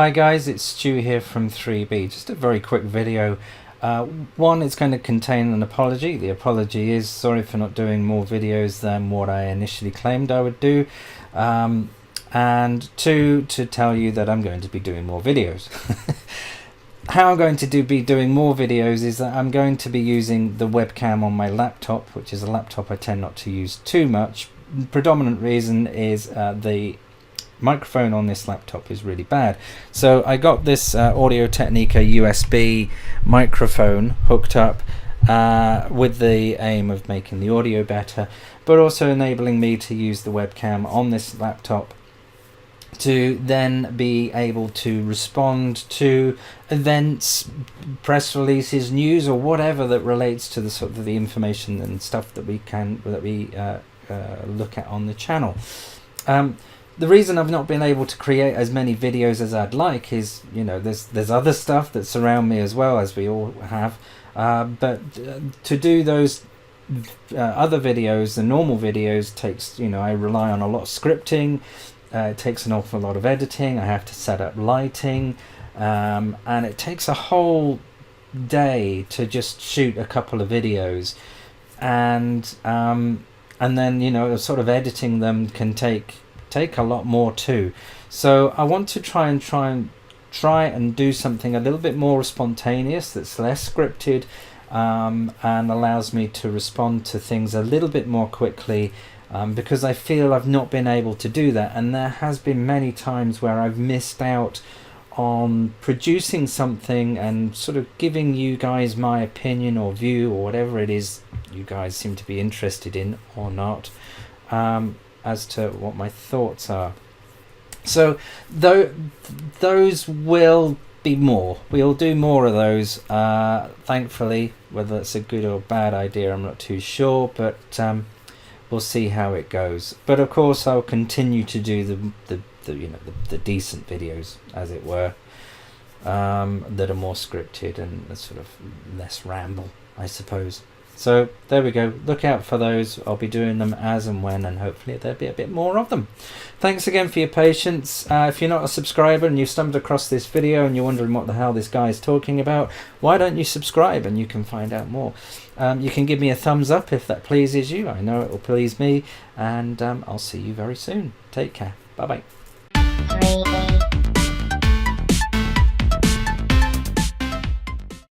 Hi guys, it's Stu here from 3B. Just a very quick video. One, it's going to contain an apology. The apology is sorry for not doing more videos than what I initially claimed I would do. And two, to tell you that I'm going to be doing more videos. How I'm going to be doing more videos is that I'm going to be using the webcam on my laptop, which is a laptop I tend not to use too much. The predominant reason is the microphone on this laptop is really bad. So I got this Audio Technica USB microphone hooked up with the aim of making the audio better, but also enabling me to use the webcam on this laptop to then be able to respond to events, press releases, news, or whatever that relates to the sort of the information and stuff that we look at on the channel. The reason I've not been able to create as many videos as I'd like is, you know, there's other stuff that's around me as well, as we all have, but to do those other videos, the normal videos, takes, you know, I rely on a lot of scripting. It takes an awful lot of editing. I have to set up lighting, and it takes a whole day to just shoot a couple of videos, and then, you know, sort of editing them can take a lot more too. So I want to try and do something a little bit more spontaneous, that's less scripted, and allows me to respond to things a little bit more quickly, because I feel I've not been able to do that, and there has been many times where I've missed out on producing something and sort of giving you guys my opinion or view or whatever it is you guys seem to be interested in or not, as to what my thoughts are. So those will be more. We'll do more of those, thankfully. Whether it's a good or bad idea, I'm not too sure, but we'll see how it goes. But of course I'll continue to do the decent videos, as it were, that are more scripted and sort of less ramble, I suppose. So there we go, look out for those. I'll be doing them as and when, and hopefully there'll be a bit more of them. Thanks again for your patience. If you're not a subscriber and you stumbled across this video and you're wondering what the hell this guy is talking about, why don't you subscribe and you can find out more. You can give me a thumbs up if that pleases you. I know it will please me, and I'll see you very soon. Take care. Bye bye.